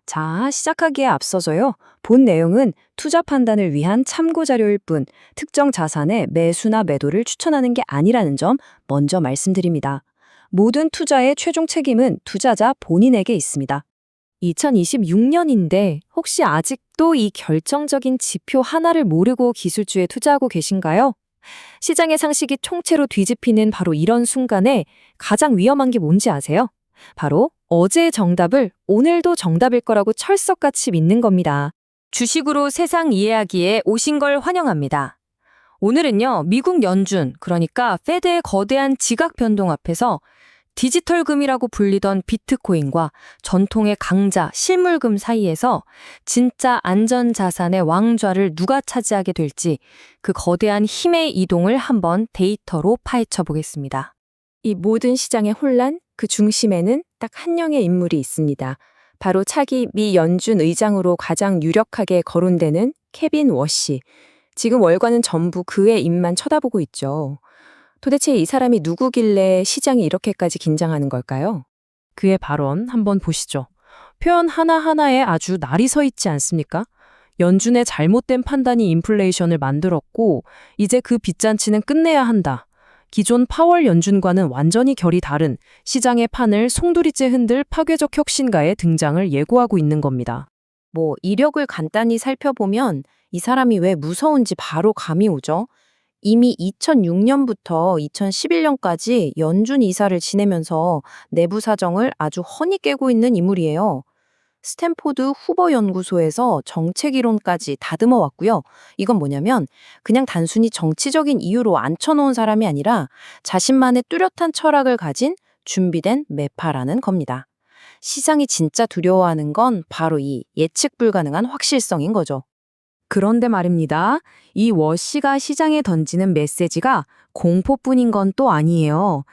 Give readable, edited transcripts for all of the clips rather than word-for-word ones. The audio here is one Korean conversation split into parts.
자, 시작하기에 앞서서요. 본 내용은 투자 판단을 위한 참고 자료일 뿐 특정 자산의 매수나 매도를 추천하는 게 아니라는 점 먼저 말씀드립니다. 모든 투자의 최종 책임은 투자자 본인에게 있습니다. 2026년인데 혹시 아직도 이 결정적인 지표 하나를 모르고 기술주에 투자하고 계신가요? 시장의 상식이 총체로 뒤집히는 바로 이런 순간에 가장 위험한 게 뭔지 아세요? 바로 어제의 정답을 오늘도 정답일 거라고 철석같이 믿는 겁니다. 주식으로 세상 이해하기에 오신 걸 환영합니다. 오늘은요, 미국 연준, 그러니까 페드의 거대한 지각 변동 앞에서 디지털금이라고 불리던 비트코인과 전통의 강자, 실물금 사이에서 진짜 안전자산의 왕좌를 누가 차지하게 될지 그 거대한 힘의 이동을 한번 데이터로 파헤쳐 보겠습니다. 이 모든 시장의 혼란, 그 중심에는 딱 한 명의 인물이 있습니다. 바로 차기 미 연준 의장으로 가장 유력하게 거론되는 케빈 워시. 지금 월가는 전부 그의 입만 쳐다보고 있죠. 도대체 이 사람이 누구길래 시장이 이렇게까지 긴장하는 걸까요? 그의 발언 한번 보시죠. 표현 하나하나에 아주 날이 서 있지 않습니까? 연준의 잘못된 판단이 인플레이션을 만들었고 이제 그 빚잔치는 끝내야 한다. 기존 파월 연준과는 완전히 결이 다른 시장의 판을 송두리째 흔들 파괴적 혁신가의 등장을 예고하고 있는 겁니다. 이력을 간단히 살펴보면 이 사람이 왜 무서운지 바로 감이 오죠. 이미 2006년부터 2011년까지 연준 이사를 지내면서 내부 사정을 아주 훤히 깨고 있는 인물이에요. 스탠포드 후버 연구소에서 정책 이론까지 다듬어 왔고요. 이건 뭐냐면 그냥 단순히 정치적인 이유로 앉혀놓은 사람이 아니라 자신만의 뚜렷한 철학을 가진 준비된 매파라는 겁니다. 시장이 진짜 두려워하는 건 바로 이 예측 불가능한 확실성인 거죠. 그런데 말입니다. 이 워시가 시장에 던지는 메시지가 공포뿐인 건 또 아니에요.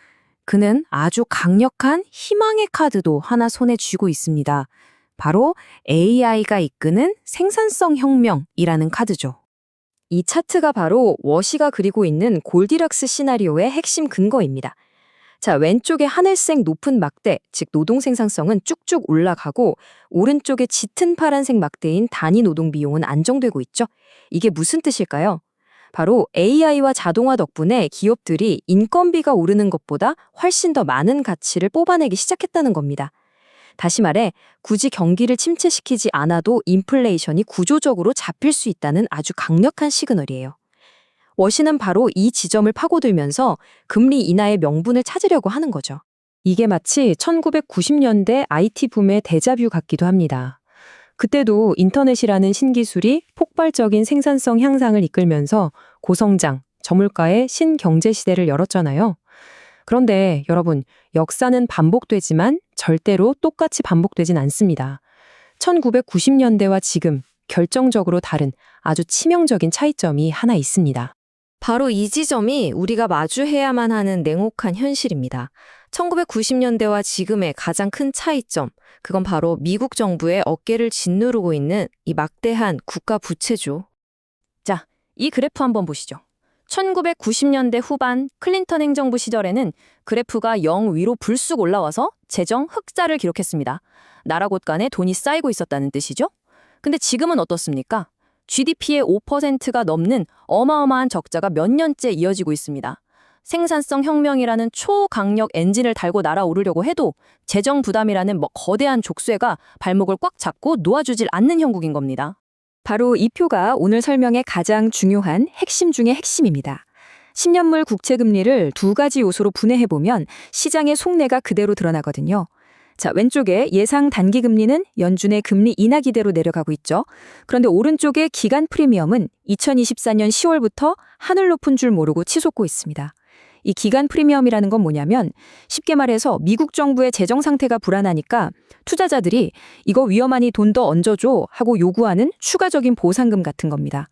그는 아주 강력한 희망의 카드도 하나 손에 쥐고 있습니다. 바로 AI가 이끄는 생산성 혁명이라는 카드죠. 이 차트가 바로 워시가 그리고 있는 골디락스 시나리오의 핵심 근거입니다. 자, 왼쪽에 하늘색 높은 막대, 즉 노동 생산성은 쭉쭉 올라가고 오른쪽에 짙은 파란색 막대인 단위 노동 비용은 안정되고 있죠. 이게 무슨 뜻일까요? 바로 AI와 자동화 덕분에 기업들이 인건비가 오르는 것보다 훨씬 더 많은 가치를 뽑아내기 시작했다는 겁니다. 다시 말해 굳이 경기를 침체시키지 않아도 인플레이션이 구조적으로 잡힐 수 있다는 아주 강력한 시그널이에요. 워시는 바로 이 지점을 파고들면서 금리 인하의 명분을 찾으려고 하는 거죠. 이게 마치 1990년대 IT 붐의 데자뷰 같기도 합니다. 그때도 인터넷이라는 신기술이 폭발적인 생산성 향상을 이끌면서 고성장, 저물가의 신경제 시대를 열었잖아요. 그런데 여러분, 역사는 반복되지만 절대로 똑같이 반복되진 않습니다. 1990년대와 지금 결정적으로 다른 아주 치명적인 차이점이 하나 있습니다. 바로 이 지점이 우리가 마주해야만 하는 냉혹한 현실입니다. 1990년대와 지금의 가장 큰 차이점, 그건 바로 미국 정부의 어깨를 짓누르고 있는 이 막대한 국가 부채죠. 자, 이 그래프 한번 보시죠. 1990년대 후반 클린턴 행정부 시절에는 그래프가 0 위로 불쑥 올라와서 재정 흑자를 기록했습니다. 나라 곳간에 돈이 쌓이고 있었다는 뜻이죠. 근데 지금은 어떻습니까? GDP의 5%가 넘는 어마어마한 적자가 몇 년째 이어지고 있습니다. 생산성 혁명이라는 초강력 엔진을 달고 날아오르려고 해도 재정 부담이라는 거대한 족쇄가 발목을 꽉 잡고 놓아주질 않는 형국인 겁니다. 바로 이 표가 오늘 설명의 가장 중요한 핵심 중의 핵심입니다. 10년물 국채 금리를 두 가지 요소로 분해해보면 시장의 속내가 그대로 드러나거든요. 자, 왼쪽에 예상 단기 금리는 연준의 금리 인하 기대로 내려가고 있죠. 그런데 오른쪽에 기간 프리미엄은 2024년 10월부터 하늘 높은 줄 모르고 치솟고 있습니다. 이 기간 프리미엄이라는 건 뭐냐면 쉽게 말해서 미국 정부의 재정 상태가 불안하니까 투자자들이 이거 위험하니 돈 더 얹어줘 하고 요구하는 추가적인 보상금 같은 겁니다.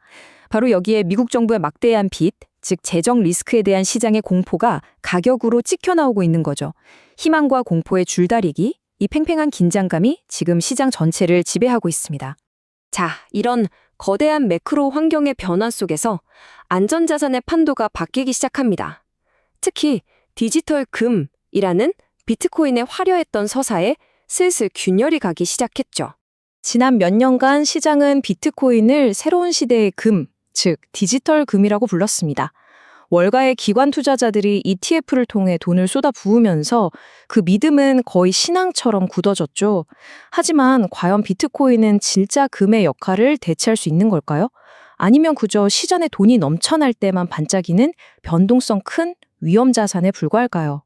바로 여기에 미국 정부의 막대한 빚, 즉 재정 리스크에 대한 시장의 공포가 가격으로 찍혀 나오고 있는 거죠. 희망과 공포의 줄다리기, 이 팽팽한 긴장감이 지금 시장 전체를 지배하고 있습니다. 자, 이런 거대한 매크로 환경의 변화 속에서 안전자산의 판도가 바뀌기 시작합니다. 특히 디지털 금이라는 비트코인의 화려했던 서사에 슬슬 균열이 가기 시작했죠. 지난 몇 년간 시장은 비트코인을 새로운 시대의 금, 즉 디지털 금이라고 불렀습니다. 월가의 기관 투자자들이 ETF를 통해 돈을 쏟아 부으면서 그 믿음은 거의 신앙처럼 굳어졌죠. 하지만 과연 비트코인은 진짜 금의 역할을 대체할 수 있는 걸까요? 아니면 그저 시장에 돈이 넘쳐날 때만 반짝이는 변동성 큰 위험 자산에 불과할까요?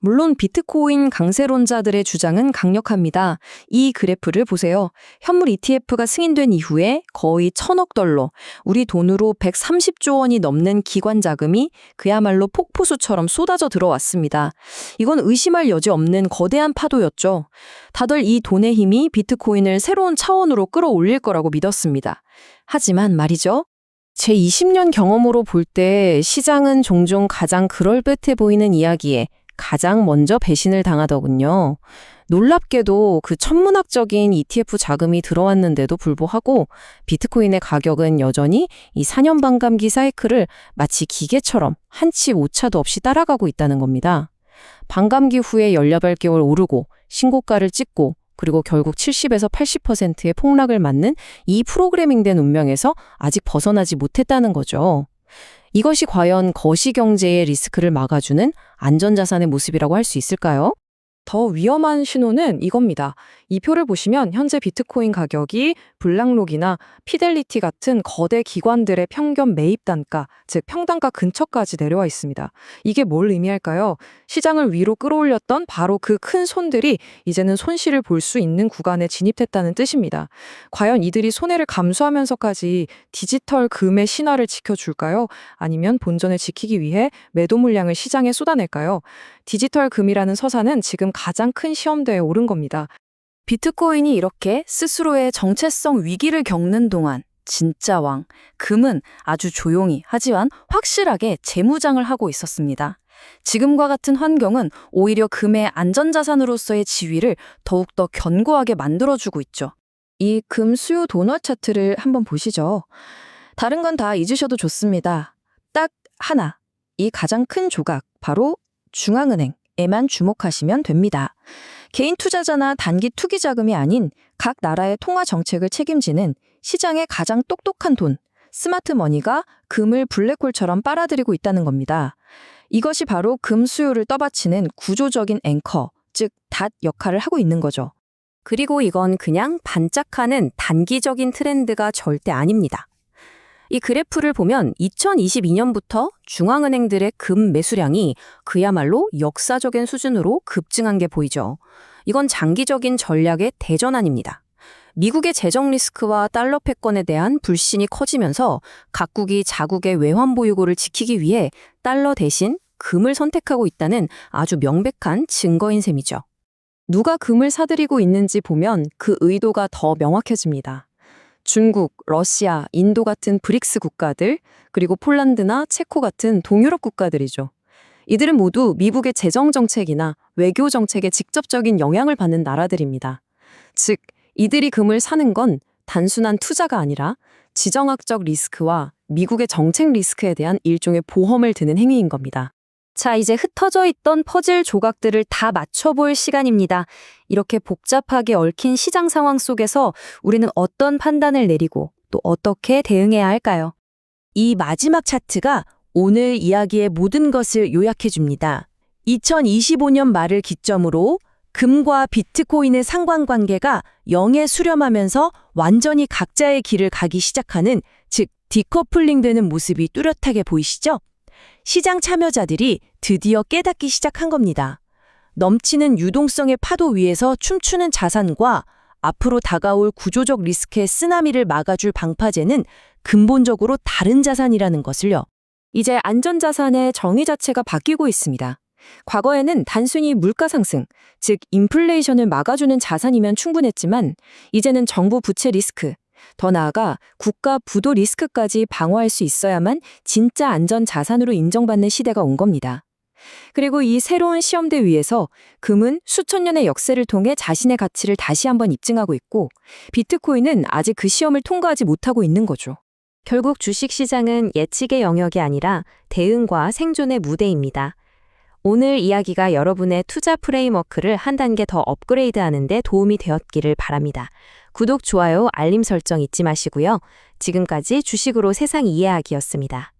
물론 비트코인 강세론자들의 주장은 강력합니다. 이 그래프를 보세요. 현물 ETF가 승인된 이후에 거의 1,000억 달러, 우리 돈으로 130조 원이 넘는 기관 자금이 그야말로 폭포수처럼 쏟아져 들어왔습니다. 이건 의심할 여지 없는 거대한 파도였죠. 다들 이 돈의 힘이 비트코인을 새로운 차원으로 끌어올릴 거라고 믿었습니다. 하지만 말이죠. 제 20년 경험으로 볼 때 시장은 종종 가장 그럴듯해 보이는 이야기에 가장 먼저 배신을 당하더군요. 놀랍게도 그 천문학적인 ETF 자금이 들어왔는데도 불구하고 비트코인의 가격은 여전히 이 4년 반감기 사이클을 마치 기계처럼 한치 오차도 없이 따라가고 있다는 겁니다. 반감기 후에 18개월 오르고 신고가를 찍고 그리고 결국 70에서 80%의 폭락을 맞는 이 프로그래밍된 운명에서 아직 벗어나지 못했다는 거죠. 이것이 과연 거시경제의 리스크를 막아주는 안전자산의 모습이라고 할 수 있을까요? 더 위험한 신호는 이겁니다. 이 표를 보시면 현재 비트코인 가격이 블락록이나 피델리티 같은 거대 기관들의 평균 매입 단가, 즉 평단가 근처까지 내려와 있습니다. 이게 뭘 의미할까요? 시장을 위로 끌어올렸던 바로 그 큰 손들이 이제는 손실을 볼 수 있는 구간에 진입했다는 뜻입니다. 과연 이들이 손해를 감수하면서까지 디지털 금의 신화를 지켜줄까요? 아니면 본전을 지키기 위해 매도 물량을 시장에 쏟아낼까요? 디지털 금이라는 서사는 지금 가장 큰 시험대에 오른 겁니다. 비트코인이 이렇게 스스로의 정체성 위기를 겪는 동안 진짜 왕, 금은 아주 조용히 하지만 확실하게 재무장을 하고 있었습니다. 지금과 같은 환경은 오히려 금의 안전자산으로서의 지위를 더욱더 견고하게 만들어주고 있죠. 이 금 수요 도넛 차트를 한번 보시죠. 다른 건 다 잊으셔도 좋습니다. 딱 하나, 이 가장 큰 조각, 바로 중앙은행에만 주목하시면 됩니다. 개인 투자자나 단기 투기 자금이 아닌 각 나라의 통화 정책을 책임지는 시장의 가장 똑똑한 돈, 스마트 머니가 금을 블랙홀처럼 빨아들이고 있다는 겁니다. 이것이 바로 금 수요를 떠받치는 구조적인 앵커, 즉 닷 역할을 하고 있는 거죠. 그리고 이건 그냥 반짝하는 단기적인 트렌드가 절대 아닙니다. 이 그래프를 보면 2022년부터 중앙은행들의 금 매수량이 그야말로 역사적인 수준으로 급증한 게 보이죠. 이건 장기적인 전략의 대전환입니다. 미국의 재정 리스크와 달러 패권에 대한 불신이 커지면서 각국이 자국의 외환 보유고를 지키기 위해 달러 대신 금을 선택하고 있다는 아주 명백한 증거인 셈이죠. 누가 금을 사들이고 있는지 보면 그 의도가 더 명확해집니다. 중국, 러시아, 인도 같은 브릭스 국가들, 그리고 폴란드나 체코 같은 동유럽 국가들이죠. 이들은 모두 미국의 재정 정책이나 외교 정책에 직접적인 영향을 받는 나라들입니다. 즉, 이들이 금을 사는 건 단순한 투자가 아니라 지정학적 리스크와 미국의 정책 리스크에 대한 일종의 보험을 드는 행위인 겁니다. 자, 이제 흩어져 있던 퍼즐 조각들을 다 맞춰볼 시간입니다. 이렇게 복잡하게 얽힌 시장 상황 속에서 우리는 어떤 판단을 내리고 또 어떻게 대응해야 할까요? 이 마지막 차트가 오늘 이야기의 모든 것을 요약해 줍니다. 2025년 말을 기점으로 금과 비트코인의 상관관계가 0에 수렴하면서 완전히 각자의 길을 가기 시작하는, 즉 디커플링 되는 모습이 뚜렷하게 보이시죠? 시장 참여자들이 드디어 깨닫기 시작한 겁니다. 넘치는 유동성의 파도 위에서 춤추는 자산과 앞으로 다가올 구조적 리스크의 쓰나미를 막아줄 방파제는 근본적으로 다른 자산이라는 것을요. 이제 안전자산의 정의 자체가 바뀌고 있습니다. 과거에는 단순히 물가 상승, 즉 인플레이션을 막아주는 자산이면 충분했지만 이제는 정부 부채 리스크, 더 나아가 국가 부도 리스크까지 방어할 수 있어야만 진짜 안전 자산으로 인정받는 시대가 온 겁니다. 그리고 이 새로운 시험대 위에서 금은 수천 년의 역사를 통해 자신의 가치를 다시 한번 입증하고 있고 비트코인은 아직 그 시험을 통과하지 못하고 있는 거죠. 결국 주식시장은 예측의 영역이 아니라 대응과 생존의 무대입니다. 오늘 이야기가 여러분의 투자 프레임워크를 한 단계 더 업그레이드하는 데 도움이 되었기를 바랍니다. 구독, 좋아요, 알림 설정 잊지 마시고요. 지금까지 주식으로 세상 이해하기였습니다.